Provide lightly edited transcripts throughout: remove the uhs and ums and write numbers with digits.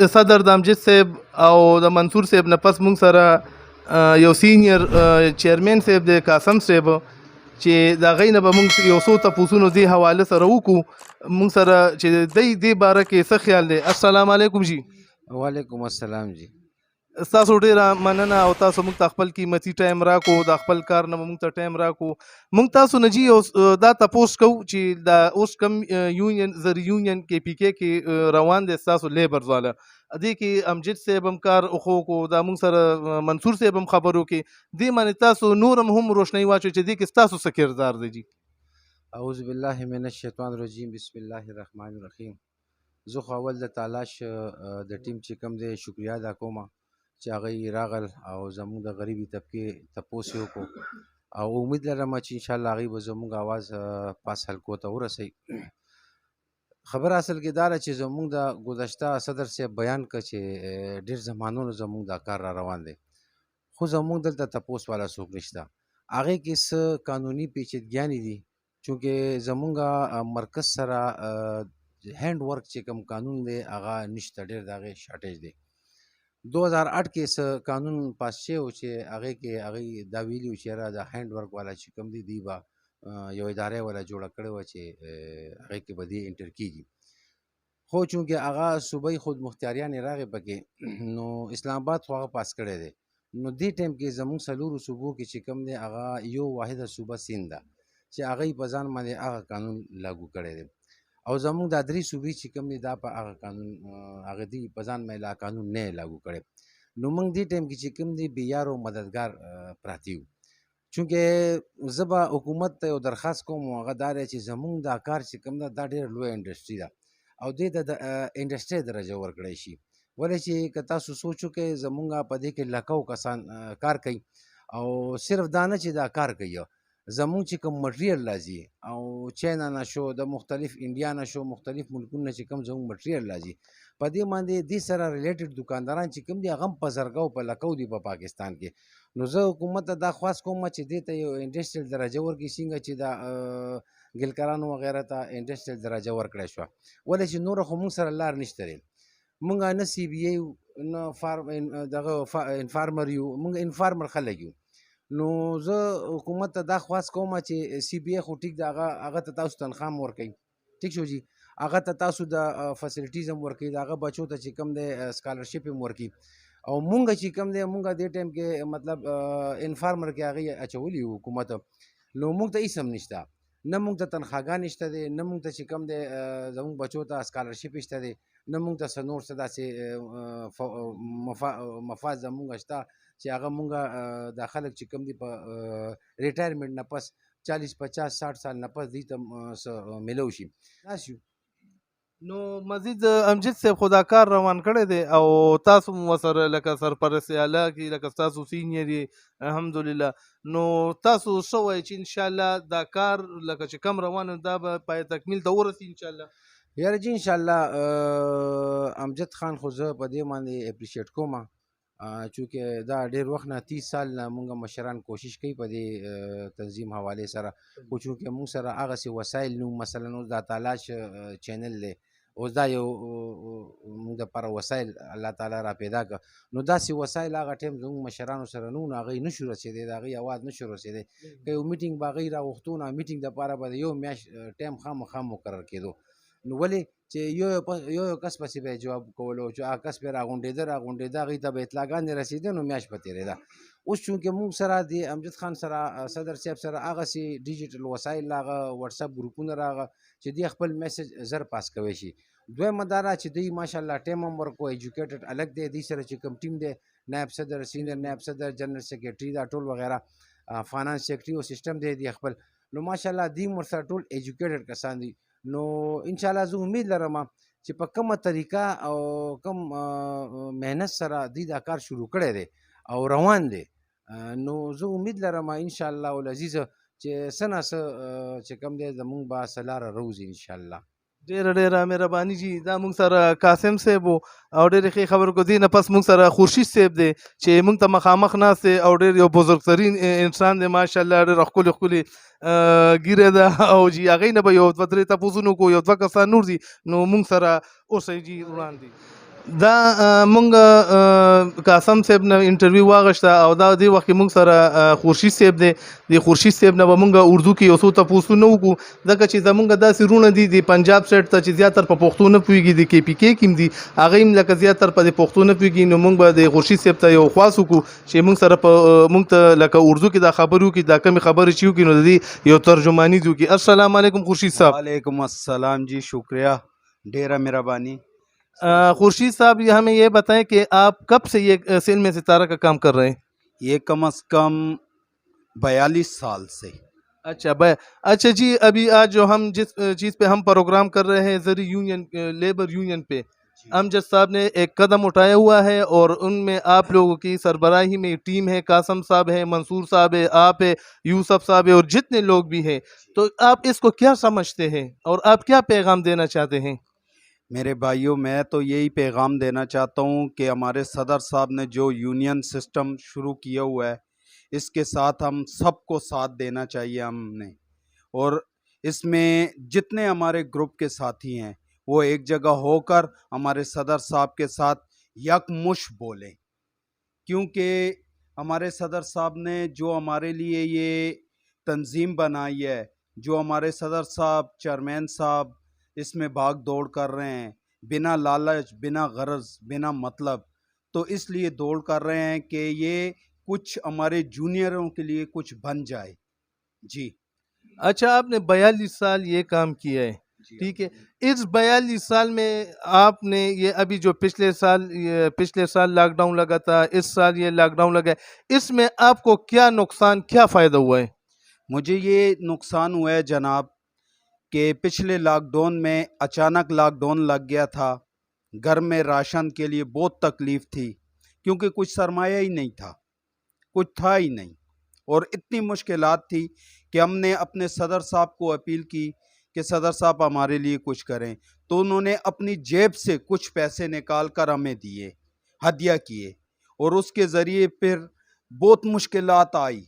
صدر د امجد صاحب او د منصور صاحب نه پس مونږ سره یو سینیر چیرمن صاحب د قاسم صاحب چې دا غینه به مونږ یو څو تاسو دې حواله سره وکړو مونږ سره چې دې باره کې څه خیال دی. السلام علیکم جی. وعلیکم السلام جی. تاسو ډیره مننه او تاسو موږ ته خپل قیمتي ټایم راکو د خپل کار نه موږ ته ټایم راکو. موږ تاسو نه جی دا تاسو کو چې دا اوس کم یونین زر یونین کې پی کې روان دي تاسو لیبر والا دې کې امجد صاحب هم کار خو کو دا موږ سره منصور صاحب هم خبرو کې دې باندې تاسو نورم هم روشنی واچو چې دې کې تاسو څه کردار دی جی. اعوذ بالله من الشیطان الرجیم بسم الله الرحمن الرحیم. زه خو اول د تالاش د ټیم چې کوم دی شکریا ادا کوم چې هغه راغل او زموږ د غریبي طبقې تپوس یې وکړو او امید لرم چې انشاءالله هغوی به زموږ اواز پاس حلقو ته ورسوي. خبره اصل کې دا ده چې زموږ د ګذشته صدر صاحب بیان کړه چې ډېر زمانونو زموږ دا کار را روان دی خو زموږ دلته تپوس والا څوک نشته. هغې کې څه قانوني پیچیدګیانې دي چونکې زموږ مرکز سره هینډ ورک چې کوم قانون دی هغه نشته، ډېر د هغې شارټیج دی. 2008 کې څه قانون پاس شوی و چې هغې کې هغوی دا ویلي و چې یاره د هینډ ورک والا چې کوم دی دوی به یو اداره والا جوړه کړې وه چې هغې کې به دې انټر کېږي خو چونکې هغه صوبایي خود مختاریانې راغې پکې نو اسلام آباد خو هغه پاس کړی دی. نو دې ټایم کې زموږ څلورو صوبو کې چې کوم دی هغه یو واحده صوبه سیند ده چې هغوی په ځان باندې هغه قانون لاګو کړی دی او زموږ دا درې صوبې چې کوم دي دا په هغه قانون هغه دوی په ځان باندې لا قانون نه یې لاګو کړی. نو موږ دې ټایم کې چې کوم دي بېیار او مددګار پراته یو چونکې زه به حکومت ته یو درخواست کوم هغه دا دی چې زموږ دا کار چې کوم ده دا ډېره لویه انډسټري ده او دې ته د انډسټري درجه ورکړی شي ولې چې که تاسو سوچ وکړئ زموږ په دې کې لکو کسان کار کوي او صرف دا نه چې دا کار کوي زموږ چې کوم مټریل راځي او چاینا نه شو د مختلف انډیا نه شو مختلف ملکونو نه چې کوم زموږ مټریل راځي په دې باندې دې سره ریلیټډ دکانداران چې کوم دي هغه هم په زرګو په لکو دي په پاکستان کې. نو زه حکومت ته دا خواست کوم چې دې ته یو انډسټریل درجه ورکړي څنګه چې دا ګلکرانو وغیره ته انډسټریل درجه ورکړی شوه ولې چې نوره خو موږ سره لار نشته دی موږ نه سی بي ای نه دغه انفارمر یو موږ انفارمر خلک یو. نو زه حکومت ته دا خواست کوم چې سی بي ای خو ټیک ده هغه ته تاسو تنخوا هم ورکوي ټیک شو جی هغه ته تاسو د فیسلټیز هم ورکوي د هغه بچو ته چې کوم دی سکالرشپ هم ورکوي او مونږ چې کوم دی مونږ دې ټایم کې مطلب انفارمر کې هغې اچولي حکومت نو مونږ ته هېڅ هم نشته نه مونږ ته تنخواګانې شته دی نه مونږ ته چې کوم دی زموږ بچو ته سکالرشپ شته دی نه مونږ ته څه نور څه داسې مفاد زمونږ شته چې هغه مونږ دا خلک چې کوم دي په ریټایرمنټ نه پس 40-50-60 سال نه پس دوی ته میلو شي داسې یو. نو مزید امجد صاحب خو دا کار روان کړی دی او تاسو مو ورسره لکه سرپرست اعلی کې لکه تاسو سینیر یې الحمدلله نو تاسو څه وایئ چې انشاءالله دا کار لکه چې کم روان دا به پای تکمیل ته ورسي انشاءالله؟ یاره جی انشاءالله امجد خان خو زه په دې باندې اپریشیټ کوم چونکې دا ډېر وخت نه 30 سال نه مونږ مشران کوشش کوي په دې تنظیم حوالې سره خو چونکې مونږ سره هغسې وسایل نو مثلا اوس دا تالاش چینل دی اوس دا یو مونږ دپاره وسایل الله تعالی را پیدا کړه نو داسې وسایل هغه ټایم زموږ مشرانو سره نه وو نو هغوی نشو رسېدی د هغوی اواز نشو رسېدی که یو میټینګ به هغوی راغوښتو نو میټینګ دپاره به د یو میاشت ټایم خامخا مقرر کېدو نو ولې چې یو کس پسې به یې جواب کولو چې هغه کس پرې راغونډېده هغوی ته به اطلاعګانې رسېده نو میاشت به تېرېده. اوس چونکې موږ سره د امجد خان سره صدر صاحب سره هغسې ډیجیټل وسایل راغه وټساپ ګروپونه راغه چې دوی خپل میسج زر پاس کوی شي. دویمه دا ده چې دوی ماشاءالله ټایم هم ورکو ایجوکیټډ الګ دی دوی سره چې کوم ټیم دی نایب صدر سینیر نایب صدر جنرل سیکرټري دا ټول وغیره فاینانس سیکرټري او سیسټم دی دی خپل نو ماشاءالله دوی هم ورسره ټول ایجوکیټډ کسان دي نو انشاءالله زه امید لرم چې په کومه طریقه او کوم محنت سره دوی دا کار شروع کړی دی او روان دی نو زه امید لرم انشاءالله العزیز چې څه نه څه چې کوم دی زموږ به څه لاره روځي انشاءالله. ډیره ډیره مهرباني جی. دا موږ سره قاسم صاحب او ډېرې ښې خبرې کو دي نه پس موږ سره خورشید صاحب دی چې موږ ته مخامخ ناست دی او ډېر یو بزرګترین انسان دی ماشاءالله ډېره ښکلې ښکلې ګیره ده او جی هغې نه به یو دوه درې تپوسونه کو یو دوه کسان نور دي نو موږ سره اوسئ جی وړاندې. دا مونږ قاسم صاحب نه انټرویو واغشته او دا دی وخت کې مونږ سره خورشید صاحب دی د خورشید صاحب نه به مونږ اردو کې یو څه تاسو نه وکړو ځکه چې زمونږ داسې رونه دي د پنجاب سایډ ته چې زیاتره په پښتو نه پوهېږي د کې پی کې کیم دي هغه هم لکه زیاتره په پښتو نه پوهېږي نو مونږ به د خورشید صاحب ته یو خواست وکړو چې مونږ سره په مونږ ته لکه اردو کې دا خبرو کې دا کمی خبرې چې وکړي نو د دې یو ترجمانی دی وکړي. السلام علیکم خورشید صاحب. वालेकुम अस्सलाम जी, शुक्रिया, ढेरा मेहरबानी। खुर्शीद साहब ये हमें ये बताएं कि आप कब से ये सेल में सितारा का काम कर रहे हैं? ये कम अज़ कम 42 साल से। अच्छा अच्छा जी, अभी आज जो हम जिस चीज़ पे हम प्रोग्राम कर रहे हैं ज़री यूनियन लेबर यूनियन पे, अमजद साहब ने एक कदम उठाया हुआ है और उनमें आप लोगों की सरबराही में टीम है, कासम साहब है, मंसूर साहब है, आप है, यूसुफ साहब है और जितने लोग भी हैं, तो आप इसको क्या समझते हैं और आप क्या पैगाम देना चाहते हैं? मेरे भाइयों, मैं तो यही पैगाम देना चाहता हूँ कि हमारे सदर साहब ने जो यूनियन सिस्टम शुरू किया हुआ है, इसके साथ हम सबको साथ देना चाहिए हमने। और इसमें जितने हमारे ग्रुप के साथी हैं वो एक जगह होकर हमारे सदर साहब के साथ यकमुश बोलें, क्योंकि हमारे सदर साहब ने जो हमारे लिए ये तंजीम बनाई है, जो हमारे सदर साहब चेयरमैन साहब इसमें भाग दौड़ कर रहे हैं बिना लालच, बिना गरज, बिना मतलब, तो इसलिए दौड़ कर रहे हैं कि ये कुछ हमारे जूनियरों के लिए कुछ बन जाए। जी अच्छा, आपने 42 साल ये काम किया है, ठीक है। इस 42 साल में आपने ये अभी जो पिछले साल लॉकडाउन लगा था, इस साल ये लॉकडाउन लगा है, इसमें आपको क्या नुकसान, क्या फ़ायदा हुआ है? मुझे ये नुकसान हुआ है जनाब कि पिछले लॉकडाउन में अचानक लॉकडाउन लग गया था, घर में राशन के लिए बहुत तकलीफ़ थी, क्योंकि कुछ सरमाया ही नहीं था, कुछ था ही नहीं, और इतनी मुश्किलात थी कि हमने अपने सदर साहब को अपील की कि सदर साहब हमारे लिए कुछ करें, तो उन्होंने अपनी जेब से कुछ पैसे निकाल कर हमें दिए, हदिया किए, और उसके ज़रिए फिर बहुत मुश्किलात आई,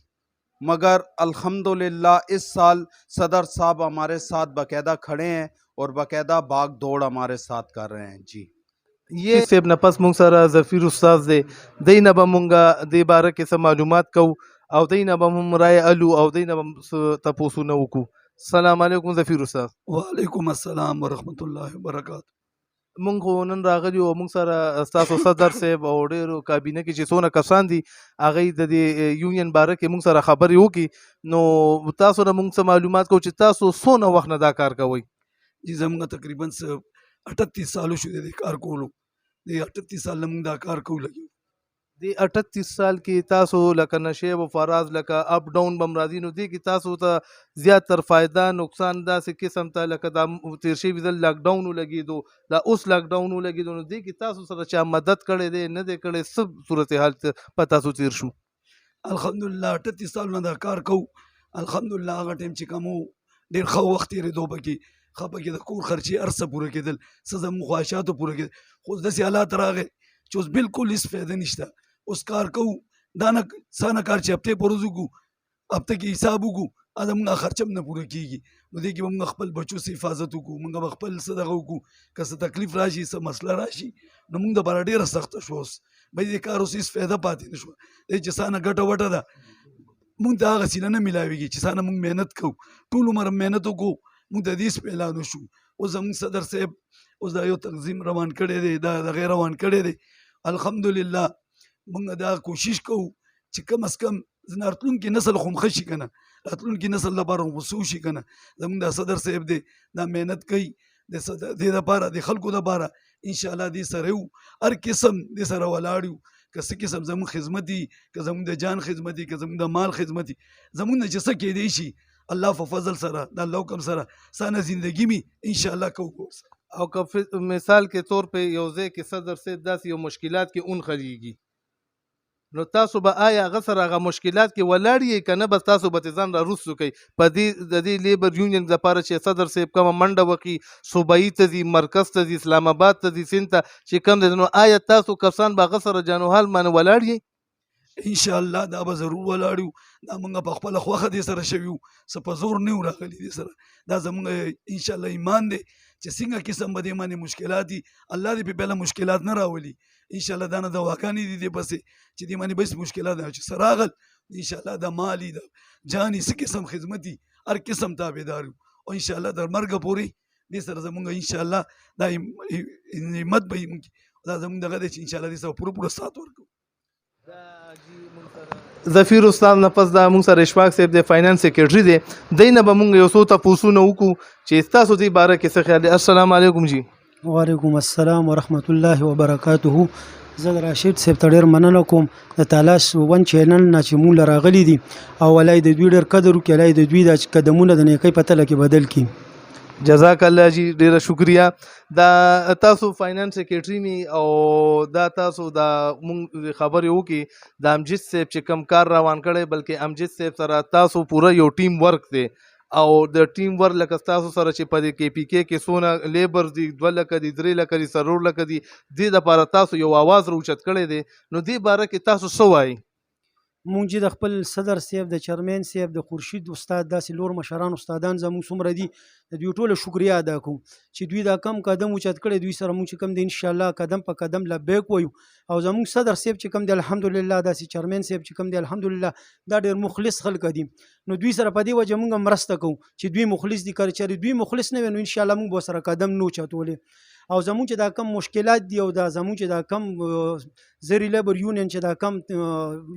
मगर अल्हम्दुलिल्लाह इस साल सदर साहब हमारे साथ बाकायदा खड़े हैं और बाकायदा भाग दौड़ हमारे साथ कर रहे हैं। जी ये सेब नपस मुंग सरा जफीर उस्ताद दे दई नबा मुंगा दे बारे के सब मालूमात को او دای نه به هم رای الو او دای نه به تاسو نه وکړو. السلام علیکم ظفیر استاد. وعلیکم السلام ورحمت الله وبرکاته. مونږ خو نن راغلی او مونږ سره ستاسو صدر صاحب او ډیرو کابینه کې چې څونه کسان دي هغه د دې یونین باره کې مونږ سره خبرې وکړي، نو تاسو نه مونږ څه معلومات کو چې تاسو څونه وخت نه دا کار کوئ؟ جی زموږ تقریبا 38 سالو شو د کار کولو، د 38 سال موږ دا کار کوو لګي. د 38 سال کې تاسو لکه نشیب او فراز لکه اپ ډاون بم راځي، نو دی کې تاسو ته زیاتر فائدہ نقصان داسې قسم ته لکه دا تیر شوي ځل لاک ډاون ولګېدو، دا اوس لاک ډاون ولګېدو، نو دی کې تاسو سره چا مدد کړی دی نه دی کړی، څه صورتحال په تاسو تیر شو؟ الحمدلله 38 سال نه دا کار کوو. الحمدلله هغه ټیم چې کوم ډېر ښه وخت تېرېدو پکې، ښه پکې د کور خرچې هر څه پوره کېدل، څه زموږ خواهشاتو پوره کېدل، خو داسې حالات راغی چې اوس بالکل هېڅ فایده نشته. اوس کار کوو دا نه څه نه کار چې هفتې په ورځ وکړو، هفته کې حساب وکړو، دا زموږ خرچه هم نه پوره کېږي، نو دې کې به موږ خپل بچو څه حفاظت وکړو، موږ به خپل څه دغه وکړو، که څه تکلیف راشي، څه مسله راشي، نو موږ دپاره ډېره سخته شوه. اوس به دې کار اوس هېڅ فایده پاتې نه شوه، دی چې څه نه ګټه وټه ده موږ ته هغه سیله نه میلاویږي چې څه نه موږ محنت کوو، ټول عمر محنت وکړو، موږ ته دې هېڅ پیدا نه شو. اوس زموږ صدر صاحب اوس دا یو تنظیم روان کړی دی، دا دغې روان کړی دی. الحمدلله موږ دا کوشش کوو چې کم از کم راتلونکي نسل خو ښه شي که نه، راتلونکي نسل لپاره خو څه وشي که نه. زموږ دا صدر صاحب دی دا محنت کوي د دې دپاره، د خلکو دپاره، انشاءالله دې سره یو هر قسم دې سره ولاړ یو، که څه قسم زموږ خدمت وي، که زموږ د جان خدمت وي، که زموږ د مال خدمت وي، زموږ نه چې څه کېدی شي الله په فضل سره د الله حکم سره سانه زندگی می انشاءالله کوو. او که مثال کے طور پہ یو ځای کې صدر صاحب داسې یو مشکلات کې اون خلیږي، نو تاسو به آیا هغه سره هغه مشکلات کې ولاړ یې که نه بس تاسو به ځان را رسو کوئ په دې د دې لیبر یونین لپاره چې صدر صاحب کومه منډه وکړي، صوبایي ته ځي، مرکز ته ځي، اسلام آباد ته ځي، سیند ته چې کوم دی، نو آیا تاسو کسان به هغه سره جانوحال باندې ولاړ یې؟ ان شاء الله دا به ضرور ولاړ یو. دا موږ په خپله خوښه دې سره شوي یو، څه په زور نه یو راغلي دې سره. دا زموږ ان شاء الله ایمان دی چې څنګه قسم به دې باندې مشکلات دي، الله دې په بله مشکلات نه راولي. ان شاء الله دا نه دواګانې دي دې پسې چې دې باندې بس مشکلات دی چې سره راغل ان شاء الله د مالی د جاني څه قسم خدمتي هر قسم تابعدار یو. او ان شاء الله تر مرګه پورې دې سره زموږ ان شاء الله دا همت به وي، دا زموږ دغه دی چې ان شاء الله دې سره پوره سات ورکړو. ظفیر استاد نه پس دا مونږ سره اشفاق صاحب د فاینانس سیکریټري دی، دی نه به مونږ یو څو تپوسونه وکړو چې ستاسو دې باره کې څه خیال دی. السلام علیکم جی. وعلیکم السلام ورحمت الله وبرکاته. زه د راشد صاحب ته ډېر مننه کوم د تالاش ون چینل نه چې مونږ له راغلي دي، او ولای د دوی ډېر قدر وکړي، ولای د دوی دا قدمونه د نیکۍ په تله کې بدل کړي. جزاک الله جی، ډیره شکریا. دا تاسو فاینانس سیکریټري می او دا تاسو دا مونږ خبرې وکړي د امجد صاحب چې کم کار روان کړی، بلکې امجد صاحب سره تاسو پوره یو ټیم ورک دی، او د ټیم ورک لکه تاسو سره چې په دې کې پی کې کې سونه لیبر دي 2 لکه دي 3 لکه دي 4 لکه دي، دې دپاره تاسو یو आवाज راوچت کړی دی. نو دې باره کې تاسو څه وایي؟ مونږ چې د خپل صدر صاحب، د چیرمن صاحب، د خورشید استاد، داسې لور مشران استادان زموږ څومره دي، د دوی ټوله شکریا ادا کوم چې دوی دا کم قدم اوچت کړی. دوی سره مونږ چې کم دی انشاءالله قدم په قدم لبیک وایو. او زموږ صدر صاحب چې کم دی الحمدلله، داسې چیرمن صاحب چې کم دی الحمدلله دا ډېر مخلص خلک دي. نو دوی سره په دې وجه مونږ مرسته کوو چې دوی مخلص دي. که چېرې دوی مخلص نه وي نو انشاءالله مونږ به سره قدم نه اوچتولی. او زموږ چې دا کم مشکلات دي، او دا زموږ چې دا کم زری لیبر یونین چې دا کم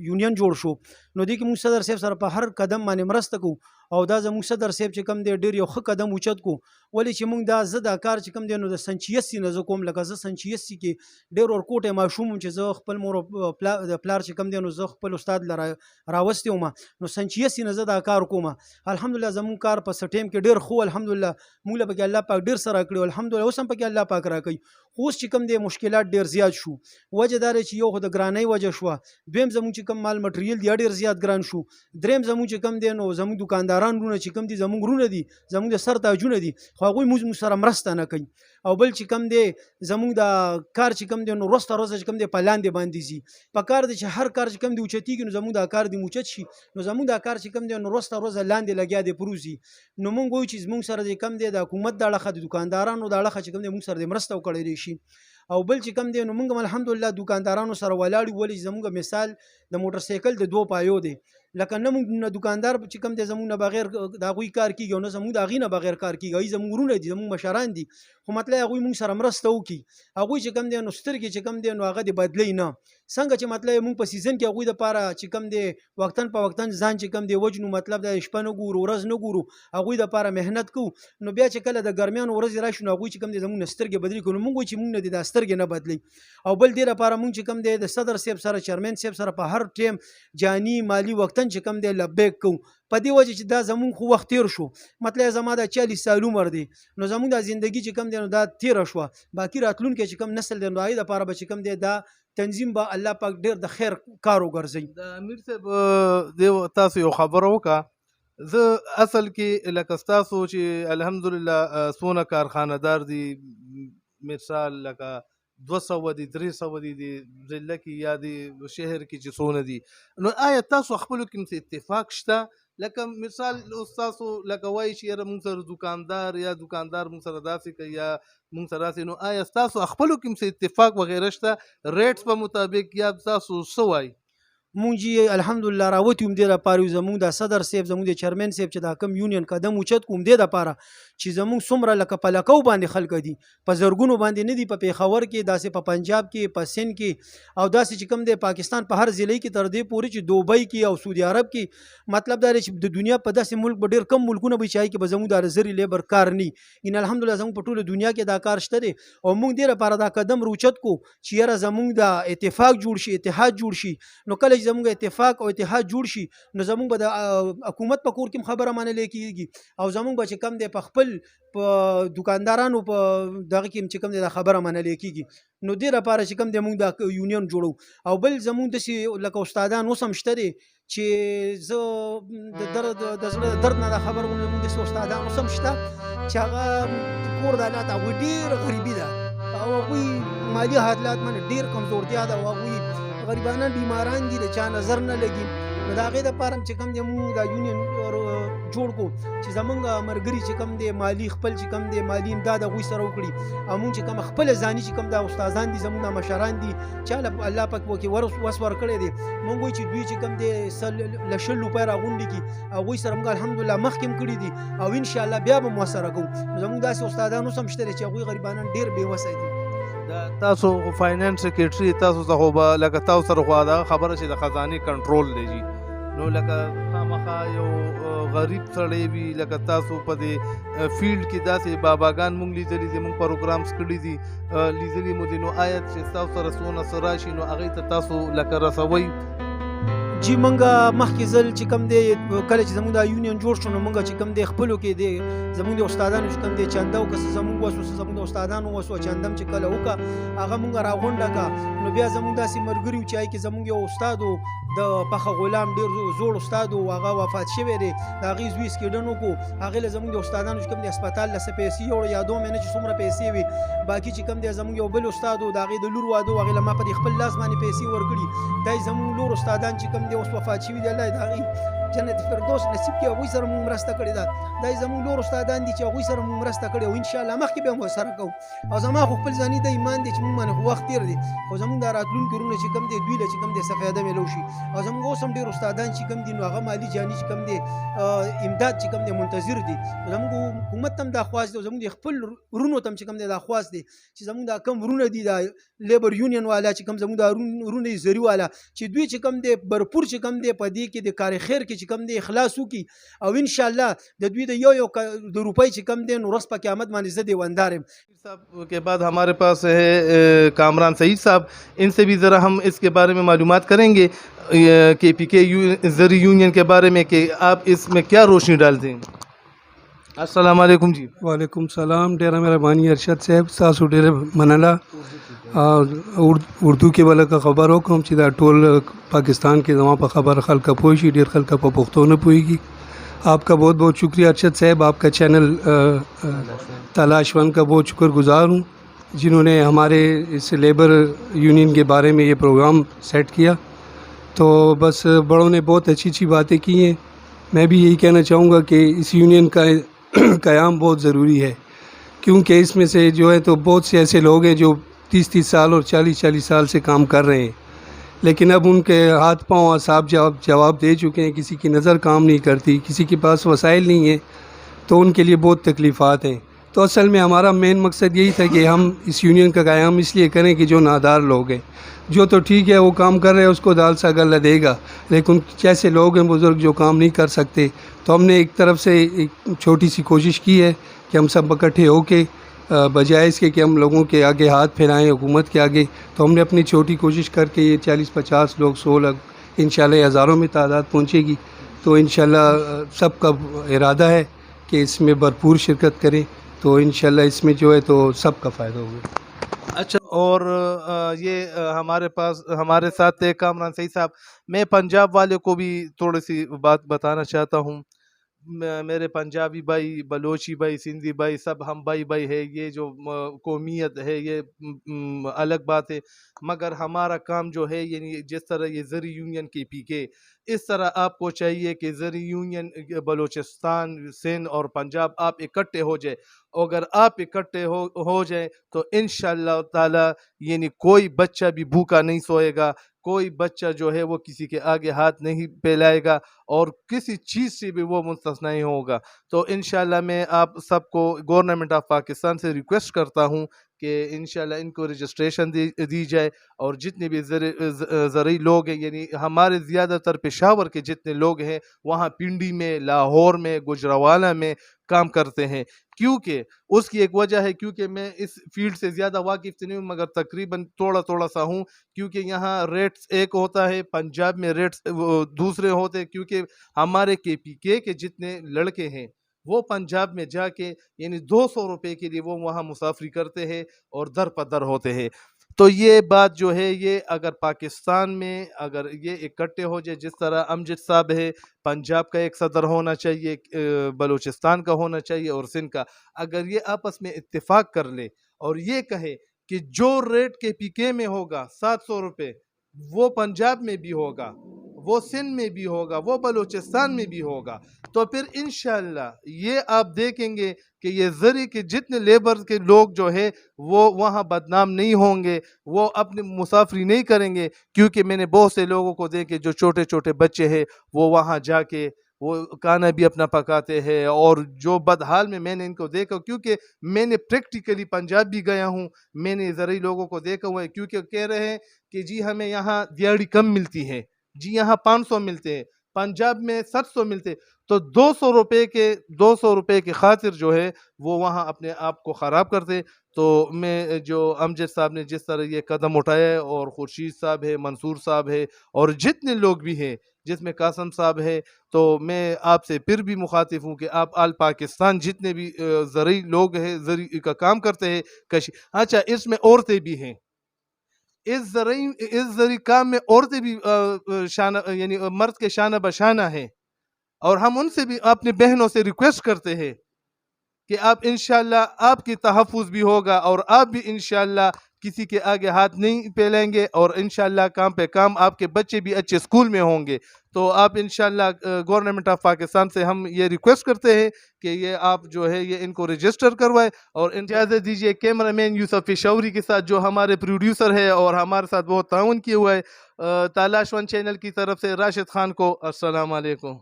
یونین جوړ شو، نو دې کې مونږ صدر صاحب سره په هر قدم باندې مرسته کوو. او دا زموږ صدر صاحب چې کم دی ډېر یو ښه قدم اوچت کو، ولې چې مونږ دا زه دا کار چې کم دی نو د سن 86 نه زه کوم. لکه زه سن 86 کې ډېر ورکوټی ماشوم چې زه خپل مور د پلار چې کم دی نو زه خپل استاد له راوستی وم، نو سن 86 نه زه دا کار کوم. الحمدلله زموږ کار په څه ټایم کې ډېر ښه، الحمدلله مونږ له پکې الله پاک ډېر سره کړي، الحمدلله اوس هم پکې الله پاک راکوي. خو اوس چې کم دی مشکلات ډېر زیات شو، وجه دا دی چې یو خو د ګرانۍ وجه شوه، دویم زموږ چې کم مال مټریل دی ډېر زیات ګران شو، دریم زموږ چې کم دی نو زموږ دکانداران رونه چې کم دي زموږ رونه دي، زموږ د سر تاجونه دي، خو هغوی موږ سره مرسته نه کوي. او بل چې کم دی زموږ د کار چې کم دی نو ورځ تر ورځه چې کم دی په لاندې باندې ځي. په کار دی چې هر کار چې کم دی اوچتېږي نو زموږ دا کار دی موچت شي، نو زموږ دا کار چې کم دی نو ورځ تر ورځه لاندې لګیا دی پروزي. نو مونږ وایو چې زموږ سره د کم دی د حکومت د اړخه، د دکاندارانو د اړخه چې کم دی مونږ سره د مرسته وکړی شي. او بل چې کم دی نو مونږ هم الحمدلله دکاندارانو سره ولاړ یو، ولې زموږ مثال د موټر سایکل د 2 پایو دی. لکه نه مونږ نه دکاندار چې کم دی زموږ نه بغیر د هغوی کار کېږي، او نه زموږ د هغې نه بغیر کار کېږي. هغوی زموږ ورونه دي، زموږ مشران دي، خو مطلب هغوی مونږ سره مرسته وکړي. هغوی چې کم دی نو سترګې چې کم دی نو هغه د بدلی نه، څنګه چې مطلب مونږ په سیزن کې هغوی دپاره چې کم دی وقتاً په وقتاً ځان چې کم دی وجنو، مطلب د شپه نه ګورو ورځ نه ګورو، هغوی دپاره محنت کوو. نو بیا چې کله د ګرمیانو ورځې راشي نو هغوی چې کم دی زموږ نه سترګې بدلي کوي. نو مونږ وایو چې مونږ نه دې دا سترګې نه بدلي. او بل دې لپاره مونږ چې کم دی د صدر صاحب سره، چیرمن صاحب سره په هر ټیم جاني مالی وقتاً چې کم دی لبیک کوو. په دې وجه چې دا زمونږ خو وخت تیر شو، مطلب زما د 40 سال عمر دی، نو زمونږ د زندگی چې کم دی نو دا تیره شوه. باقي راتلونکی چې کم نسل دی نو هغې دپاره به چې کم دی دا تنظیم به الله پاک ډېر د خیر کار وګرځوي. د امیر صاحب دی تاسو یو خبره وکړه، زه اصل کې لکه ستاسو چې الحمدلله څونه کارخانهدار دي، مثال لکه 200 دي 300 دي ضلع کې یا د شهر کې چې څونه دي، نو آیا تاسو خپلو کې څه اتفاق شته؟ لکه مثال تاسو لکه وایي چې یاره مونږ سره دکاندار یا دکاندار مونږ سره داسې کوي یا مونږ سره داسې، نو آیا ستاسو خپلو کې څه اتفاق وغیره شته ریټس په مطابق، یا تاسو څه وایي؟ مونږ چې الحمدلله راوتی هم دې دپاره یو، زمونږ د صدر صاحب، زمونږ د چیرمن صاحب چې دا کم یونین قدم اوچت کوم دې دپاره چې زمونږ څومره لکه په لکو باندې خلک دي، په زرګونو باندې نه دي، په پېښور کې داسې، په پنجاب کې، په سند کې، او داسې چې کم دی پاکستان په هر ضلع کې، تر دې پورې چې دوبۍ کې او سعودي عرب کې. مطلب دا دی چې د دنیا په داسې ملک به ډېر کم ملکونه به چې هغې کې به زمونږ د زری لیبر کار نه وي. ان الحمدلله زمونږ په ټوله دنیا کې دا کار شته دی، او مونږ دې لپاره دا قدم روچت کو چې یاره زمونږ د اتفاق جوړ شي، اتحاد جوړ شي. نو کله چې زمونږ اتفاق او اتحاد جوړ شي نو زمونږ به د حکومت په کور کې خبره منلې کېږي، او زمونږ به چې کم دی په خپل په دکاندارانو په دغه کې چې کم دی دا خبره منلې کېږي. نو دې لپاره چې کم دی مونږ دا یونین جوړو. او بل زمونږ داسې لکه استادان اوس هم شته دی چې زه د زړه د درد نه دا خبر وم، زمونږ داسې استادان اوس هم شته چې هغه کور د حالات هغوی ډېر غریبي ده، او هغوی مالي حالات باندې ډېر کمزورتیا ده، او هغوی غریبانان بیماران دي د چا نظر نه لګي. نو د هغې دپاره چې کوم دی مونږ دا یونین جوړ کړو چې زمونږ ملګري چې کوم دی مالي خپل چې کوم دی مالي امداد هغوی سره وکړي او مونږ چې کوم خپله ځاني چې کوم دا استادان دي زمونږ دا مشران دي چا له الله پاک وکې وس ورکړی دی مونږ وایو چې دوی چې کوم دی له 100 روپۍ راغونډې کړي هغوی سره مونږ الحمدلله مخکې هم کړي دي او انشاءالله بیا به موثره کوو. زمونږ داسې استادان اوس هم شته دی چې هغوی غریبانان ډېر بېوسه دي. تاسو فاینانس سیکریټري تاسو څه خو به لکه تاسو سره خو دا خبره چې د خزانې کنټرول دی جي نو لکه خامخا یو غریب سړی وي لکه تاسو په دې فیلډ کې داسې باباګان مونږ لیدلي دي مونږ پروګرامز کړي دي لیدلي مو دي نو آیا چې تاسو سره څونه څه راشي نو هغې ته تاسو لکه رسوئ جی منګه مخکې ځل چې کوم دی کله چې زموږ دا یونین جوړ شو نو موږ چې کوم دی خپلو کې دی زموږ د استادانو چې کوم دی چنده وکړه څه زموږ وسو څه زموږ د استادانو وسو چنده هم چې کله وکړه هغه موږ راغونډه کړه نو بیا زموږ داسې ملګري وو چې هغې کې زموږ یو استاد و د پخه غلام ډېر زوړ استاد و هغه وفات شوی دی د هغې زوی سکېډن وکړو هغې له زموږ د استادانو چې کوم دی هسپتال له څه پیسې یوړه یادوم یې نه چې څومره پیسې وي باقي چې کوم دی زموږ یو بل استاد و د هغې د لور واده و هغې له ما په دې خپل لاس باندې پیسې ورکړي دا یې زموږ نور استادان چې کوم دی اوس وفات شوي دی الله یې د هغې جنت فردوس نصیب کړي هغوی سره مونږ مرسته کړې ده دا یې زموږ نور استادان دي چې هغوی سره مونږ مرسته کړې او انشاءالله مخکې به هم ورسره کوو او زما خو خپل ځاني د ایمان دی چې مونږ باندې خو وخت تېر دی خو زموږ دا راتلونکي وروڼه چې کوم دی دوی له چې کوم دی څه فایده میلو شي او زموږ اوس هم ډېر استادان چې کوم دي نو هغه مالي جاني چې کوم دی امداد چې کوم دی منتظر دي زموږ حکومت ته هم دا خواست دی او زموږ د خپل وروڼو ته هم چې کوم دی دا خواست دی چې زموږ دا کم وروڼه دي دا لیبر یونین والا چې کوم زموږ دا وروڼه دي زري والا چې دوی چې کوم دی برپور چې کوم دی په دې کې د کار خیر کې چې کوم دی اخلاص وکړي او انشاءالله د دوی د یو د روپۍ چې کم دی نو ورځ په قیامت باندې زه دیوندار یم. صاحب کے بعد ہمارے پاس ہے کامران سعید صاحب ان سے بھی ذرا ہم اس کے بارے میں معلومات کریں گے کے پی کے زرعی یونین کے بارے میں کہ آپ اس میں کیا روشنی ڈالتے ہیں. السلام علیکم جی. وعلیکم السلام. ډیره مهرباني ارشد صاحب تاسو ډیره مننه اردو کې بل کا خبر وکم چې دا ټول پاکستان کې زما په خبر خلک پوه شي ډیر خلک په پښتو نه پوهیږي. آپ کا بہت بہت شکریہ ارشد صاحب آپ کا چینل تلاش ون کا بہت شکر گزار ہوں جنہوں نے ہمارے اس لیبر یونین کے بارے میں یہ پروگرام سیٹ کیا تو بس بڑوں نے بہت اچھی اچھی باتیں کی ہیں. میں بھی یہی کہنا چاہوں گا کہ اس یونین کا قیام بہت ضروری ہے کیونکہ اس میں سے جو ہے تو بہت سے ایسے لوگ ہیں جو 30 سال اور 40 سال سے کام کر رہے ہیں لیکن اب ان کے ہاتھ پاؤں اعصاب جواب دے چکے ہیں کسی کی نظر کام نہیں کرتی کسی کے پاس وسائل نہیں ہیں تو ان کے لیے بہت تکلیفات ہیں. تو اصل میں ہمارا مین مقصد یہی تھا کہ ہم اس یونین کا قیام اس لیے کریں کہ جو نادار لوگ ہیں جو تو ٹھیک ہے وہ کام کر رہے ہیں اس کو دال سا گلہ دے گا لیکن جیسے لوگ ہیں بزرگ جو کام نہیں کر سکتے تو ہم نے ایک طرف سے ایک چھوٹی سی کوشش کی ہے کہ ہم سب اکٹھے ہو کے بجائے اس کے کہ ہم لوگوں کے آگے ہاتھ پھیلائیں حکومت کے آگے تو ہم نے اپنی چھوٹی کوشش کر کے یہ 40-50 لوگ 100 لوگ انشاءاللہ ہزاروں میں تعداد پہنچے گی تو انشاءاللہ سب کا ارادہ ہے کہ اس میں بھرپور شرکت کریں تو انشاءاللہ اس میں جو ہے تو سب کا فائدہ ہوگا. اچھا اور یہ ہمارے ساتھ تھے کامران سعید صاحب. میں پنجاب والے کو بھی تھوڑی سی بات بتانا چاہتا ہوں. میرے پنجابی بھائی بلوچی بھائی سندھی بھائی سب ہم بھائی ہے یہ جو قومیت ہے یہ الگ بات ہے مگر ہمارا کام جو ہے یعنی جس طرح یہ زرعی یونین کے پی کے اس طرح آپ کو چاہیے کہ زرعی یونین بلوچستان سندھ اور پنجاب آپ اکٹھے ہو جائے. اگر آپ اکٹھے ہو جائیں تو انشاءاللہ تعالی یعنی کوئی بچہ بھی بھوکا نہیں سوئے گا کوئی بچہ جو ہے وہ کسی کے آگے ہاتھ نہیں پھیلائے گا اور کسی چیز سے بھی وہ مستثنی نہیں ہوگا. تو انشاءاللہ میں آپ سب کو گورنمنٹ آف پاکستان سے ریکویسٹ کرتا ہوں کہ انشاءاللہ ان کو رجسٹریشن دی جائے اور جتنے بھی زرعی لوگ ہیں یعنی ہمارے زیادہ تر پشاور کے جتنے لوگ ہیں وہاں پنڈی میں لاہور میں گجرانوالہ میں کام کرتے ہیں کیونکہ اس کی ایک وجہ ہے کیونکہ میں اس فیلڈ سے زیادہ واقف نہیں ہوں مگر تقریباً تھوڑا سا ہوں کیونکہ یہاں ریٹس ایک ہوتا ہے پنجاب میں ریٹس دوسرے ہوتے ہیں کیونکہ ہمارے کے پی کے جتنے لڑکے ہیں وہ پنجاب میں جا کے یعنی 200 روپے کے لیے وہ وہاں مسافری کرتے ہیں اور در پدر ہوتے ہیں. تو یہ بات جو ہے یہ اگر پاکستان میں اگر یہ اکٹھے ہو جائے جس طرح امجد صاحب ہے پنجاب کا ایک صدر ہونا چاہیے بلوچستان کا ہونا چاہیے اور سندھ کا اگر یہ آپس میں اتفاق کر لے اور یہ کہے کہ جو ریٹ کے پی کے میں ہوگا 700 روپے وہ پنجاب میں بھی ہوگا، وہ سندھ میں بھی ہوگا، وہ بلوچستان میں بھی ہوگا، تو پھر انشاءاللہ یہ آپ دیکھیں گے کہ یہ زرعی کے جتنے لیبر کے لوگ جو ہے وہ وہاں بدنام نہیں ہوں گے، وہ اپنی مسافری نہیں کریں گے، کیونکہ میں نے بہت سے لوگوں کو دیکھے جو چھوٹے چھوٹے بچے ہیں وہ وہاں جا کے وہ کھانا بھی اپنا پکاتے ہیں، اور جو بدحال میں نے ان کو دیکھا، کیونکہ میں نے پریکٹیکلی پنجاب بھی گیا ہوں، میں نے زرعی لوگوں کو دیکھا ہوا ہے، کیونکہ کہہ رہے ہیں کہ جی ہمیں یہاں دیہڑی کم ملتی ہے، جی یہاں 500 ملتے ہیں، پنجاب میں 700 ملتے، تو 200 روپے کے خاطر جو ہے وہ وہاں اپنے آپ کو خراب کرتے۔ تو میں جو امجد صاحب نے جس طرح یہ قدم اٹھایا ہے، اور خورشید صاحب ہے، منصور صاحب ہے، اور جتنے لوگ بھی ہیں جس میں قاسم صاحب ہے، تو میں آپ سے پھر بھی مخاطب ہوں کہ آپ آل پاکستان جتنے بھی زرعی لوگ ہیں، زرعی کا کام کرتے ہیں، اچھا اس میں عورتیں بھی ہیں، اس زرعی کام میں عورتیں بھی شانہ یعنی مرد کے شانہ بشانہ ہیں، اور ہم ان سے بھی اپنی بہنوں سے ریکویسٹ کرتے ہیں کہ آپ انشاءاللہ آپ کی تحفظ بھی ہوگا، اور آپ بھی انشاءاللہ کسی کے آگے ہاتھ نہیں پھیلیں گے، اور انشاءاللہ کام پہ کام آپ کے بچے بھی اچھے اسکول میں ہوں گے۔ تو آپ انشاءاللہ گورنمنٹ آف پاکستان سے ہم یہ ریکویسٹ کرتے ہیں کہ یہ آپ جو ہے یہ ان کو رجسٹر کروائے، اور اجازت دیجیے کیمرہ مین یوسف پشاوری کے ساتھ جو ہمارے پروڈیوسر ہے اور ہمارے ساتھ بہت تعاون کیا ہوا ہے، تالاش ون چینل کی طرف سے راشد خان کو السلام علیکم۔